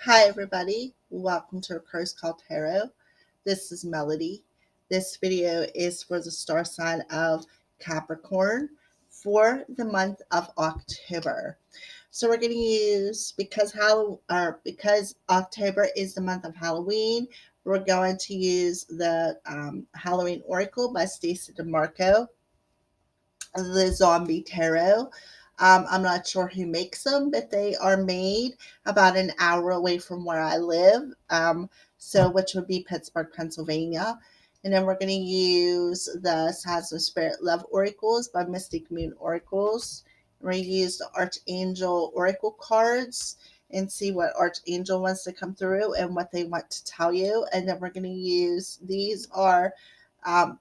Hi, everybody. Welcome to A Curse Called Tarot. This is Melody. This video is for the star sign of Capricorn for the month of October. So we're going to use because October is the month of Halloween. We're going to use the Halloween Oracle by Stacey DeMarco, the Zombie Tarot. I'm not sure who makes them, but they are made about an hour away from where I live, which would be Pittsburgh, Pennsylvania. And then we're going to use the Signs of Spirit Love Oracles by Mystic Moon Oracles. We're going to use the Archangel Oracle cards and see what Archangel wants to come through and what they want to tell you. And then we're going to use these are um,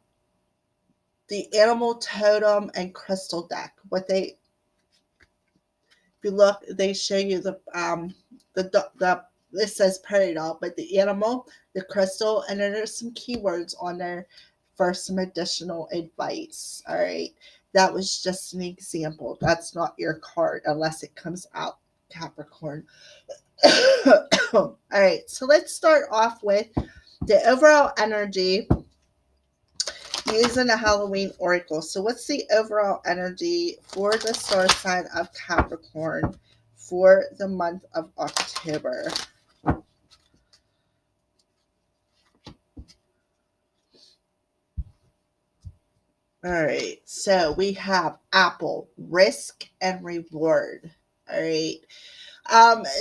the Animal Totem and Crystal deck. If you look, they show you the it says prairie dog, but the animal, the crystal, and then there's some keywords on there for some additional advice. All right, that was just an example. That's not your card unless it comes out Capricorn. All right, so let's start off with the overall energy using a Halloween oracle. So, what's the overall energy for the star sign of Capricorn for the month of October? All right, so we have Apple, risk and reward. All right.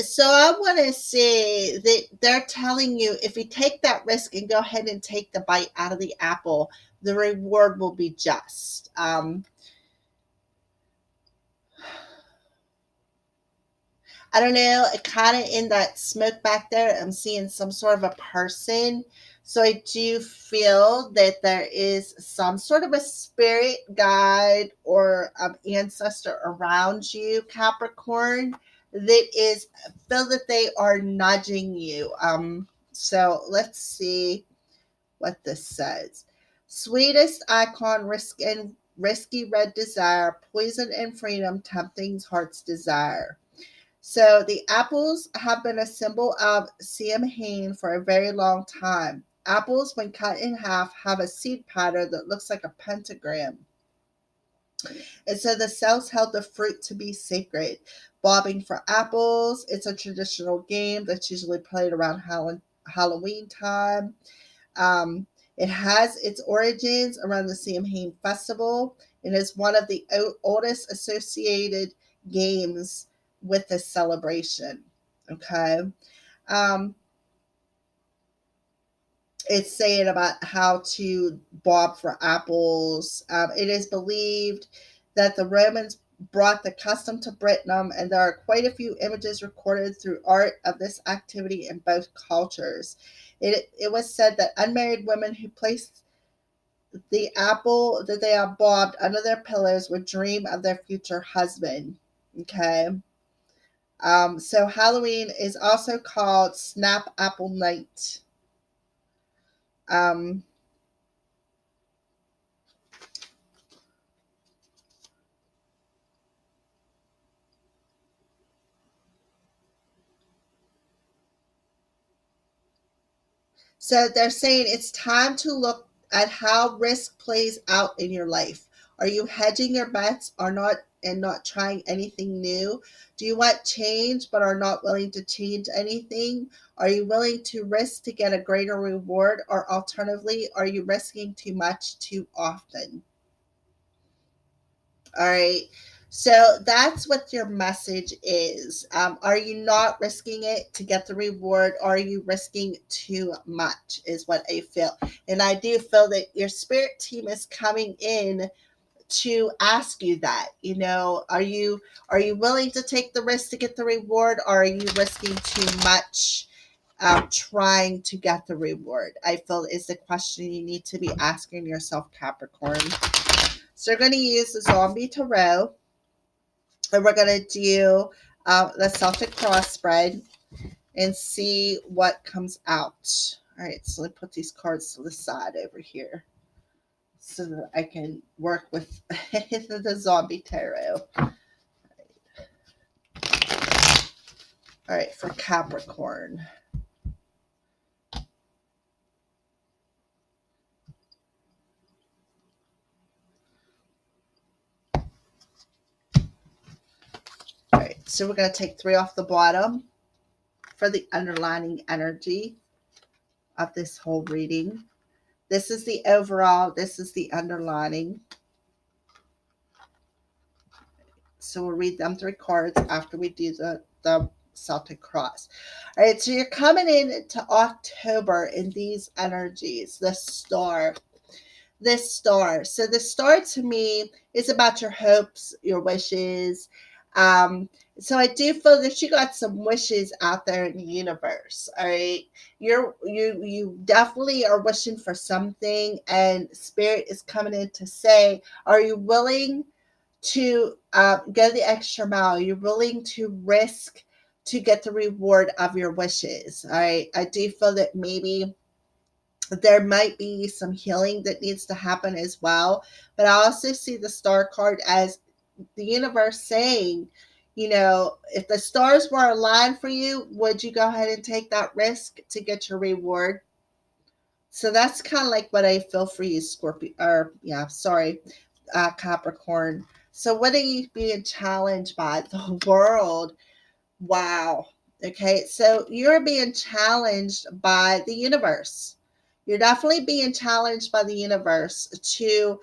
So I want to say that they're telling you if you take that risk and go ahead and take the bite out of the apple, the reward will be just. I don't know, kind of in that smoke back there, I'm seeing some sort of a person. So I do feel that there is some sort of a spirit guide or ancestor around you, Capricorn, that is feel that they are nudging you. So let's see what this says. Sweetest icon, risky red desire, poison and freedom, tempting heart's desire. So the apples have been a symbol of Samhain for a very long time. Apples, when cut in half, have a seed pattern that looks like a pentagram. And so the cells held the fruit to be sacred. Bobbing for apples, it's a traditional game that's usually played around Halloween time. It has its origins around the Samhain festival. It is one of the oldest associated games with this celebration. Okay. Um, it's saying about how to bob for apples. It is believed that the Romans brought the custom to Britain, and there are quite a few images recorded through art of this activity in both cultures. It was said that unmarried women who placed the apple that they have bobbed under their pillows would dream of their future husband. Okay. So Halloween is also called Snap Apple Night. Um, so they're saying it's time to look at how risk plays out in your life. Are you hedging your bets or not and not trying anything new? Do you want change but are not willing to change anything? Are you willing to risk to get a greater reward, or alternatively, are you risking too much too often? All right. So that's what your message is. Are you not risking it to get the reward? Or are you risking too much? Is what I feel. And I do feel that your spirit team is coming in to ask you that. Are you willing to take the risk to get the reward? Or are you risking too much trying to get the reward? I feel is the question you need to be asking yourself, Capricorn. So you're going to use the Zombie Tarot, and we're going to do the Celtic Cross spread and see what comes out. All right, so let me put these cards to the side over here so that I can work with the Zombie Tarot. All right, for Capricorn. All right, so we're going to take 3 off the bottom for the underlining energy of this whole reading. This is the overall, this is the underlining. So we'll read them 3 cards after we do the Celtic cross. All right, so you're coming into October in these energies, the star. This star. So the star to me is about your hopes, your wishes. Um, so I do feel that you got some wishes out there in the universe. All right. You definitely are wishing for something, and spirit is coming in to say, are you willing to go the extra mile? You're willing to risk to get the reward of your wishes. All right. I do feel that maybe there might be some healing that needs to happen as well. But I also see the star card as the universe saying, if the stars were aligned for you, would you go ahead and take that risk to get your reward? So that's kind of like what I feel for you, Scorpio, or yeah, sorry, Capricorn. So what are you being challenged by? The world. Wow. Okay. So you're being challenged by the universe. You're definitely being challenged by the universe to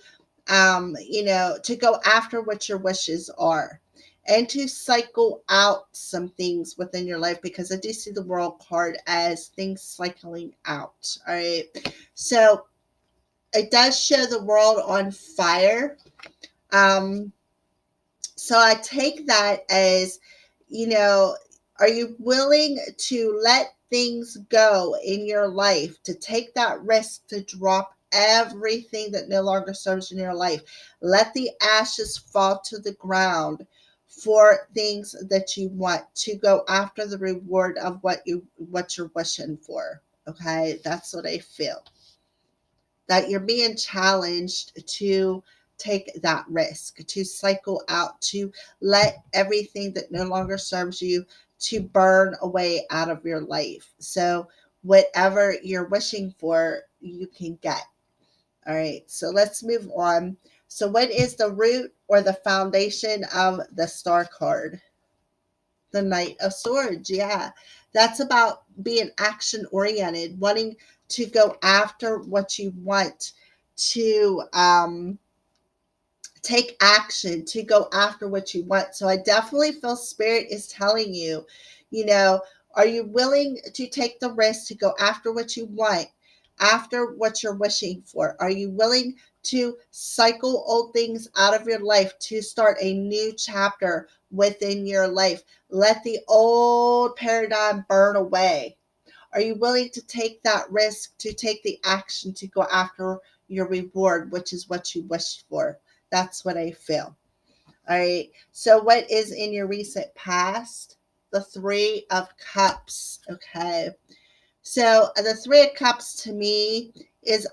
go after what your wishes are and to cycle out some things within your life, because I do see the world card as things cycling out. All right. So it does show the world on fire. Um, so I take that as, you know, are you willing to let things go in your life, to take that risk to drop everything that no longer serves in your life? Let the ashes fall to the ground for things that you want, to go after the reward of what you're wishing for. Okay? That's what I feel, that you're being challenged to take that risk, to cycle out, to let everything that no longer serves you to burn away out of your life. So whatever you're wishing for, you can get. All right, so let's move on. So what is the root or the foundation of the star card? The Knight of Swords. Yeah, that's about being action oriented, wanting to go after what you want, to take action, to go after what you want. So I definitely feel spirit is telling you, you know, are you willing to take the risk to go after what you want, after what you're wishing for? Are you willing to cycle old things out of your life to start a new chapter within your life? Let the old paradigm burn away. Are you willing to take that risk, to take the action to go after your reward, which is what you wished for? That's what I feel. All right. So, what is in your recent past? The Three of Cups. Okay. So, the Three of Cups to me is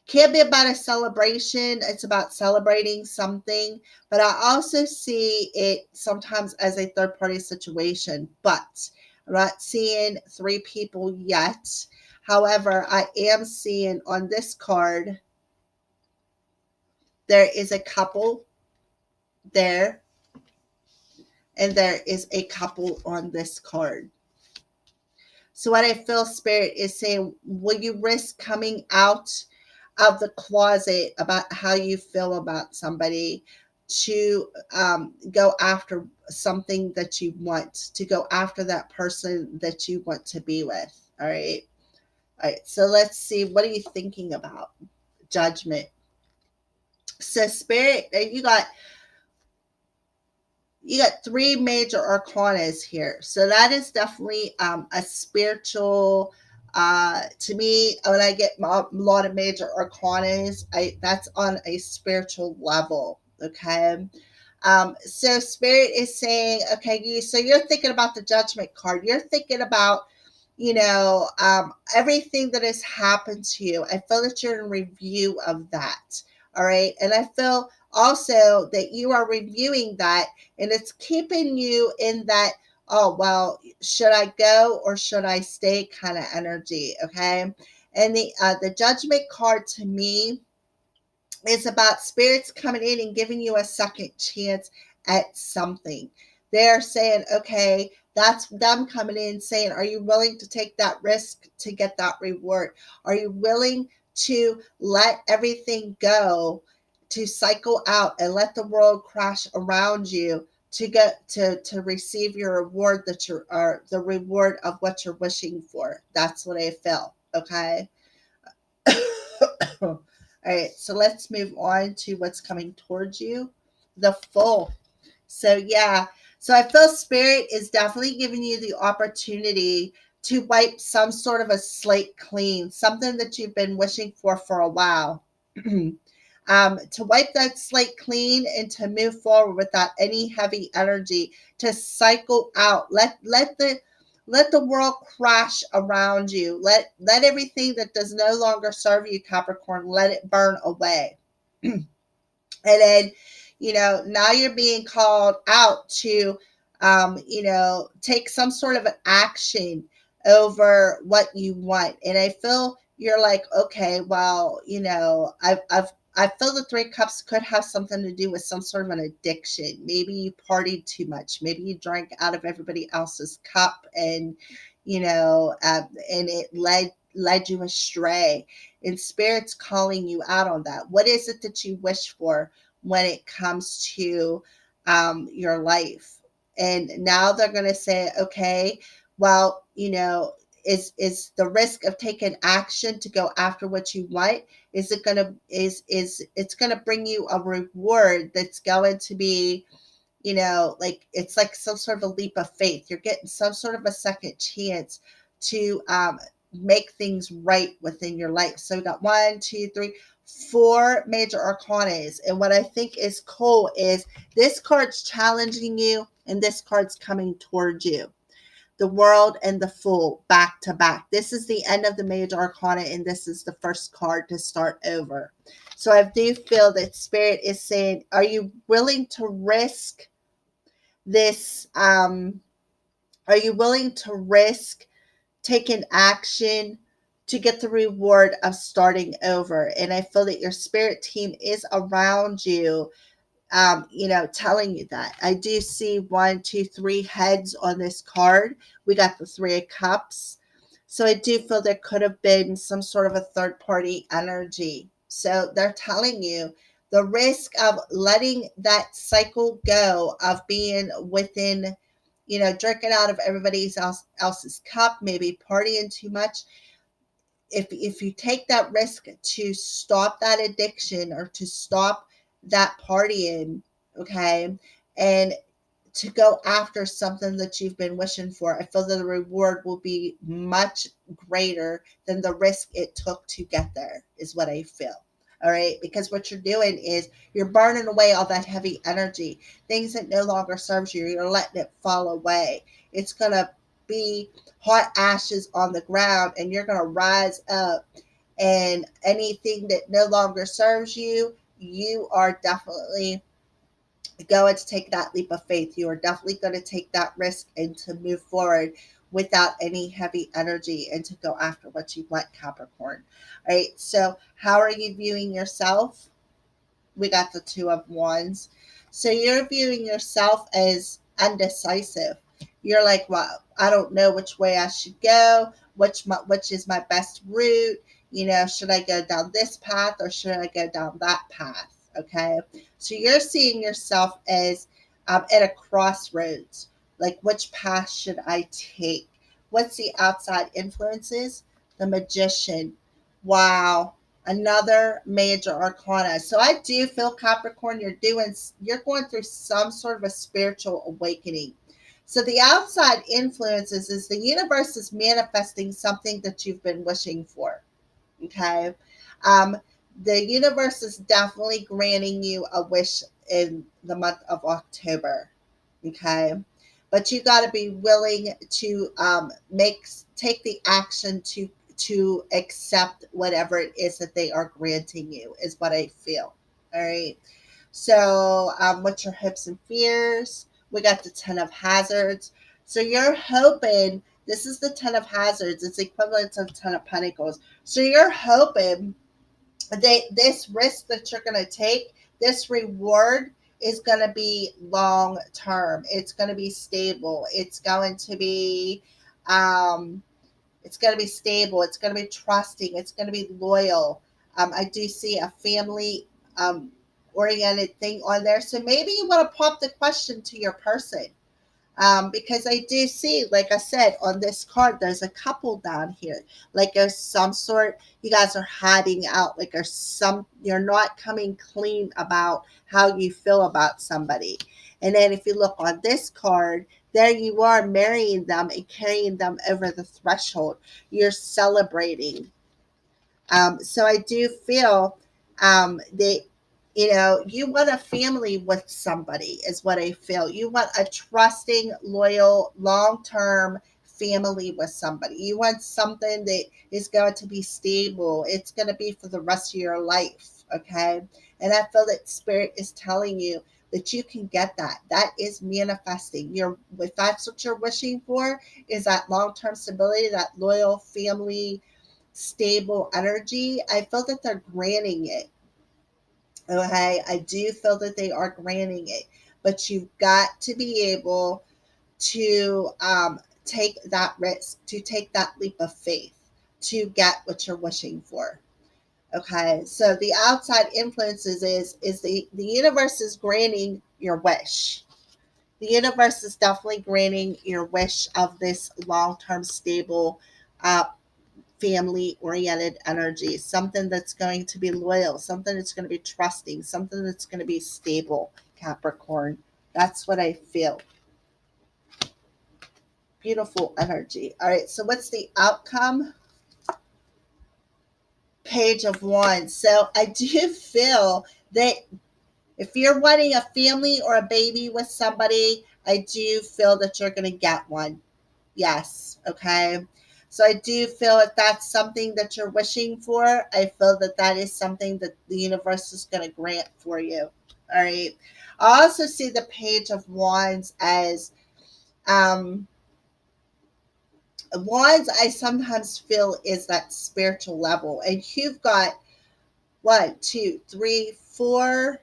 can be about a celebration. It's about celebrating something, but I also see it sometimes as a third party situation. But I'm not seeing 3 people yet. However, I am seeing on this card there is a couple there, and there is a couple on this card. So what I feel spirit is saying, will you risk coming out of the closet about how you feel about somebody, to go after something that you want, to go after that person that you want to be with? All right. All right. So let's see. What are you thinking about? Judgment. So spirit, you got 3 major arcanas here. So that is definitely a spiritual, to me, when I get a lot of major arcanas, that's on a spiritual level. Okay. So spirit is saying, okay, so you're thinking about the judgment card. You're thinking about, everything that has happened to you. I feel that you're in review of that. All right. And I feel also that you are reviewing that, and it's keeping you in that oh, well, should I go or should I stay kind of energy. Okay. And the judgment card to me is about spirits coming in and giving you a second chance at something. They're saying, okay, that's them coming in saying, are you willing to take that risk to get that reward? Are you willing to let everything go, to cycle out and let the world crash around you to get to receive your reward that you're or the reward of what you're wishing for? That's what I feel. Okay. All right, so let's move on to what's coming towards you. The full. So, yeah, so I feel spirit is definitely giving you the opportunity to wipe some sort of a slate clean, something that you've been wishing for a while. To wipe that slate clean and to move forward without any heavy energy, to cycle out. Let the world crash around you. Let everything that does no longer serve you, Capricorn, let it burn away. And then, now you're being called out to, take some sort of an action over what you want. And I feel you're like, okay, well, I feel the Three Cups could have something to do with some sort of an addiction. Maybe you partied too much. Maybe you drank out of everybody else's cup, and and it led you astray. And spirit's calling you out on that. What is it that you wish for when it comes to your life? And now they're going to say, okay, well, is the risk of taking action to go after what you want, is it going to is it's going to bring you a reward that's going to be, like it's like some sort of a leap of faith. You're getting some sort of a second chance to make things right within your life. So we got one, two, three, four major arcanas. And what I think is cool is this card's challenging you and this card's coming towards you. The World and the Fool back to back. This is the end of the major arcana, and this is the first card to start over. So I do feel that Spirit is saying, are you willing to risk this? Are you willing to risk taking action to get the reward of starting over? And I feel that your spirit team is around you, telling you that. I do see one, two, three heads on this card. We got the Three of Cups. So I do feel there could have been some sort of a third party energy. So they're telling you the risk of letting that cycle go of being within, drinking out of else's cup, maybe partying too much. If you take that risk to stop that addiction or to stop that partying, okay, and to go after something that you've been wishing for, I feel that the reward will be much greater than the risk it took to get there, is what I feel. All right, because what you're doing is you're burning away all that heavy energy, things that no longer serves you. You're letting it fall away. It's gonna be hot ashes on the ground, and you're gonna rise up. And anything that no longer serves you, you are definitely going to take that leap of faith. You are definitely going to take that risk and to move forward without any heavy energy and to go after what you want, Capricorn. All right. So, how are you viewing yourself? We got the Two of Wands. So, you're viewing yourself as undecisive. You're like, well, I don't know which way I should go. Which is my best route? Should I go down this path or should I go down that path? Okay. So you're seeing yourself as at a crossroads. Like, which path should I take? What's the outside influences? The Magician. Wow. Another major arcana. So I do feel, Capricorn, you're going through some sort of a spiritual awakening. So the outside influences is the universe is manifesting something that you've been wishing for. Okay. Um, the universe is definitely granting you a wish in the month of October. Okay. But you got to be willing to take the action to accept whatever it is that they are granting you, is what I feel. All right. So, what's your hopes and fears? We got the Ten of Hazards. So you're hoping, this is the Ten of Hazards, it's equivalent to the Ten of Pentacles. So you're hoping this risk that you're going to take, this reward is going to be long term. It's going to be stable. Um, it's going to be stable. It's going to be trusting. It's going to be loyal. I do see a family oriented thing on there. So maybe you want to pop the question to your person, because I do see, like I said, on this card, there's a couple down here. Like there's some sort, you guys are hiding out. Like you're not coming clean about how you feel about somebody. And then if you look on this card, there you are marrying them and carrying them over the threshold. You're celebrating. So I do feel that, you want a family with somebody, is what I feel. You want a trusting, loyal, long term family with somebody. You want something that is going to be stable. It's going to be for the rest of your life. Okay. And I feel that Spirit is telling you that you can get that. That is manifesting. If that's what you're wishing for, is that long term stability, that loyal family stable energy. I feel that they're granting it. Okay. I do feel that they are granting it. But you've got to be able to take that risk, to take that leap of faith to get what you're wishing for. Okay. So the outside influences is the universe is granting your wish. The universe is definitely granting your wish of this long-term stable uh, family oriented energy, something that's going to be loyal, something that's going to be trusting, something that's going to be stable, Capricorn. That's what I feel. Beautiful energy. All right, so what's the outcome? Page of Wands. So I do feel that if you're wanting a family or a baby with somebody, I do feel that you're going to get one. Yes. Okay. So I do feel that that's something that you're wishing for. I feel that that is something that the universe is going to grant for you. All right. I also see the Page of Wands as um, Wands. I sometimes feel is that spiritual level, and you've got one, two, three, four,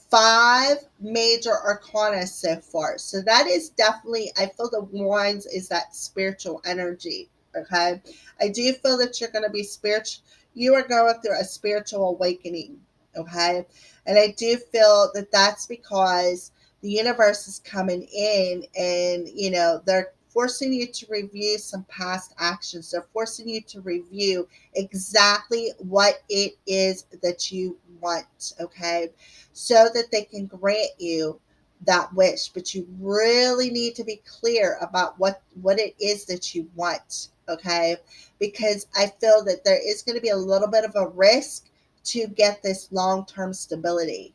five major arcana so far. So that is definitely, I feel the wands is that spiritual energy. Okay. I do feel that you're going to be spiritual. You are going through a spiritual awakening. Okay. And I do feel that that's because the universe is coming in and, they're forcing you to review some past actions. They're forcing you to review exactly what it is that you want, okay? So that they can grant you that wish. But you really need to be clear about what it is that you want, okay? Because I feel that there is going to be a little bit of a risk to get this long-term stability.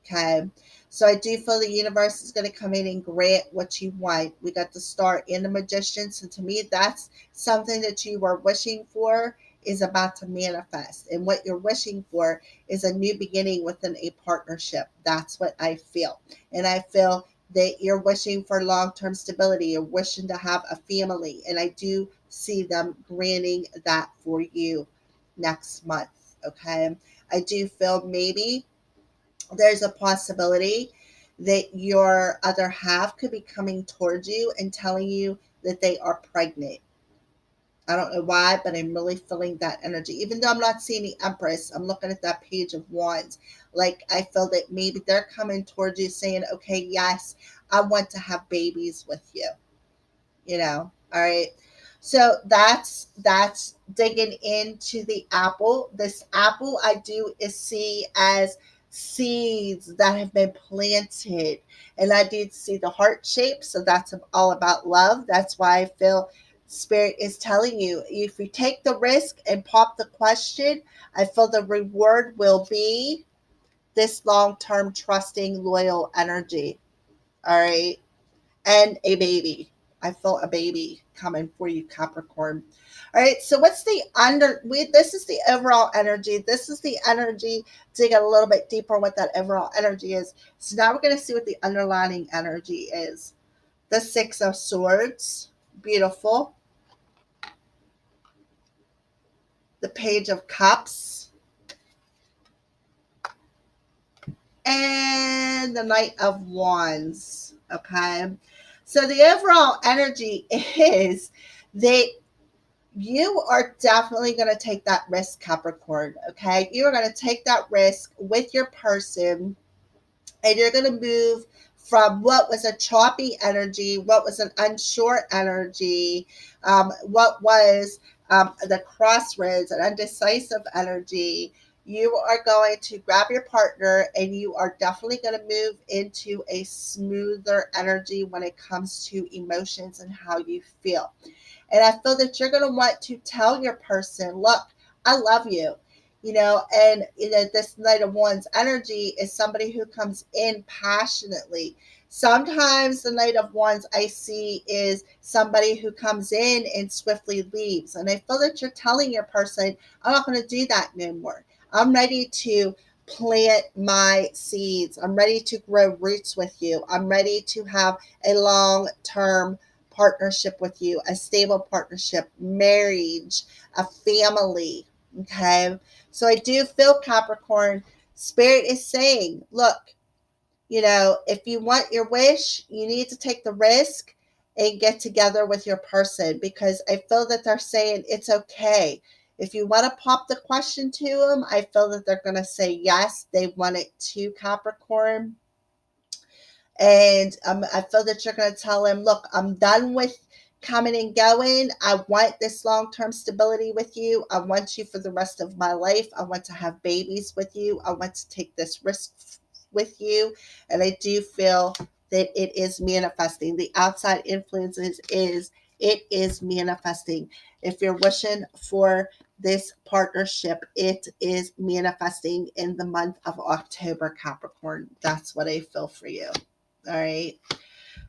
Okay. So I do feel the universe is going to come in and grant what you want. We got the Star and the Magician. So to me, that's something that you are wishing for is about to manifest. And what you're wishing for is a new beginning within a partnership. That's what I feel. And I feel that you're wishing for long-term stability. You're wishing to have a family. And I do see them granting that for you next month. Okay. I do feel maybe there's a possibility that your other half could be coming towards you and telling you that they are pregnant. I don't know why, but I'm really feeling that energy. Even though I'm not seeing the Empress, I'm looking at that Page of Wands. Like I feel that maybe they're coming towards you saying, okay, yes, I want to have babies with you. All right. So that's digging into the apple. This apple I do is see as seeds that have been planted, and I did see the heart shape, so that's all about love. That's why I feel Spirit is telling you, if you take the risk and pop the question, I feel the reward will be this long-term trusting loyal energy. All right. And a baby. I feel a baby coming for you, Capricorn. All right, so what's the this is the overall energy. This is the energy to get a little bit deeper what that overall energy is. So now we're going to see what the underlining energy is. The Six of Swords. Beautiful. The Page of Cups. And the Knight of Wands. Okay. So the overall energy is that you are definitely going to take that risk, Capricorn. Okay. You are going to take that risk with your person, and you're going to move from what was a choppy energy, what was an unsure energy, what was the crossroads, an undecisive energy. You are going to grab your partner, and you are definitely going to move into a smoother energy when it comes to emotions and how you feel. And I feel that you're going to want to tell your person, look, I love you. And this Knight of Wands energy is somebody who comes in passionately. Sometimes the Knight of Wands I see is somebody who comes in and swiftly leaves. And I feel that you're telling your person, I'm not going to do that no more. I'm ready to plant my seeds. I'm ready to grow roots with you. I'm ready to have a long term partnership with you, a stable partnership, marriage, a family. Okay. So I do feel, Capricorn, Spirit is saying, look, if you want your wish, you need to take the risk and get together with your person, because I feel that they're saying it's okay. If you want to pop the question to them, I feel that they're going to say yes, they want it too, Capricorn. And I feel that you're going to tell him, look, I'm done with coming and going. I want this long-term stability with you. I want you for the rest of my life. I want to have babies with you. I want to take this risk with you. And I do feel that it is manifesting. The outside influences it is manifesting. If you're wishing for this partnership, it is manifesting in the month of October, Capricorn. That's what I feel for you. All right.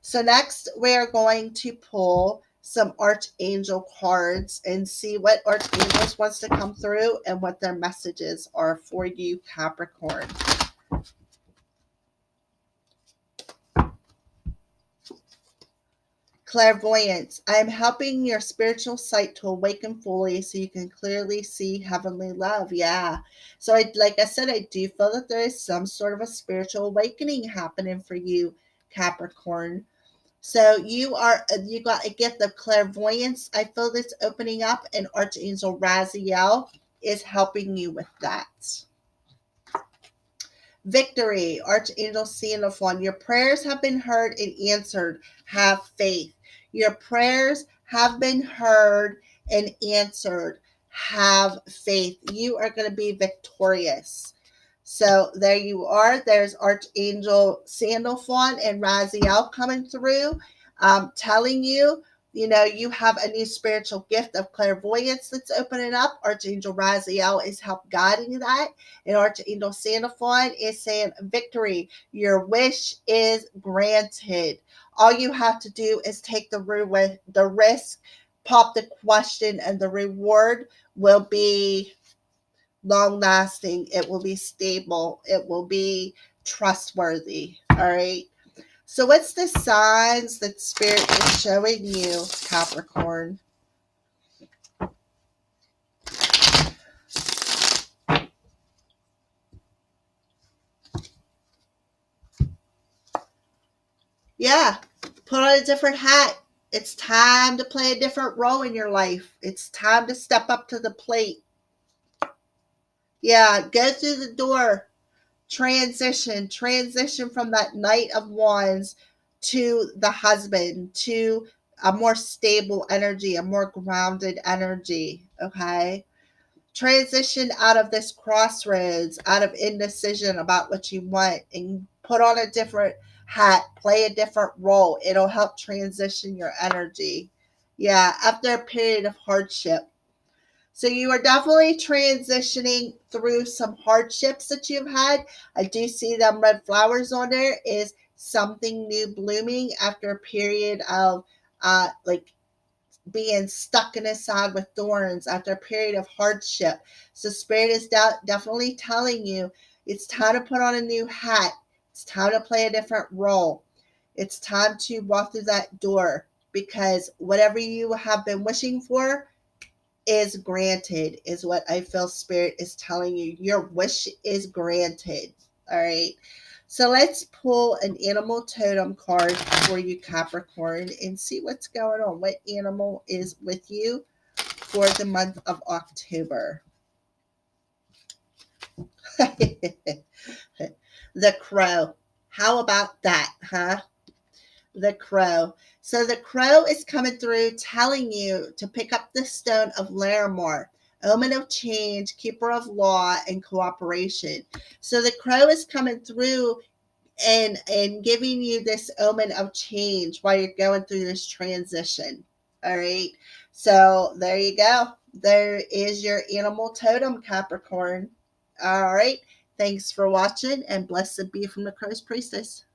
So next we're going to pull some Archangel cards and see what Archangels wants to come through and what their messages are for you, Capricorn. Clairvoyance. I am helping your spiritual sight to awaken fully so you can clearly see heavenly love. Yeah. So like I said, I do feel that there is some sort of a spiritual awakening happening for you, Capricorn. So you got a gift of clairvoyance. I feel this opening up, and Archangel Raziel is helping you with that. Victory, Archangel Sandalphon. Your prayers have been heard and answered. Have faith. Your prayers have been heard and answered. Have faith. You are going to be victorious. So there you are. There's Archangel Sandalphon and Raziel coming through, telling you, you have a new spiritual gift of clairvoyance that's opening up. Archangel Raziel is help guiding that. And Archangel Sandalphon is saying, victory, your wish is granted. All you have to do is take the risk, pop the question, and the reward will be long lasting. It will be stable. It will be trustworthy. All right. So, what's the signs that Spirit is showing you, Capricorn? Yeah. Put on a different hat. It's time to play a different role in your life. It's time to step up to the plate. Yeah. Go through the door. Transition from that Knight of Wands to the husband, to a more stable energy, a more grounded energy. Okay. Transition out of this crossroads, out of indecision about what you want, and put on a different hat, play a different role. It'll help transition your energy. Yeah, after a period of hardship. So you are definitely transitioning through some hardships that you've had. I do see them red flowers on there. Is something new blooming after a period of like being stuck in a sod with thorns, after a period of hardship. So Spirit is definitely telling you it's time to put on a new hat. It's time to play a different role. It's time to walk through that door, because whatever you have been wishing for is granted, is what I feel Spirit is telling you. Your wish is granted. All right. So let's pull an animal totem card for you, Capricorn, and see what's going on. What animal is with you for the month of October? The crow. How about that, huh? The crow. So the crow is coming through telling you to pick up the stone of Larimore, omen of change, keeper of law, and cooperation. So the crow is coming through and giving you this omen of change while you're going through this transition. All right. So there you go. There is your animal totem, Capricorn. All right. Thanks for watching, and blessed be from the Crow's Priestess.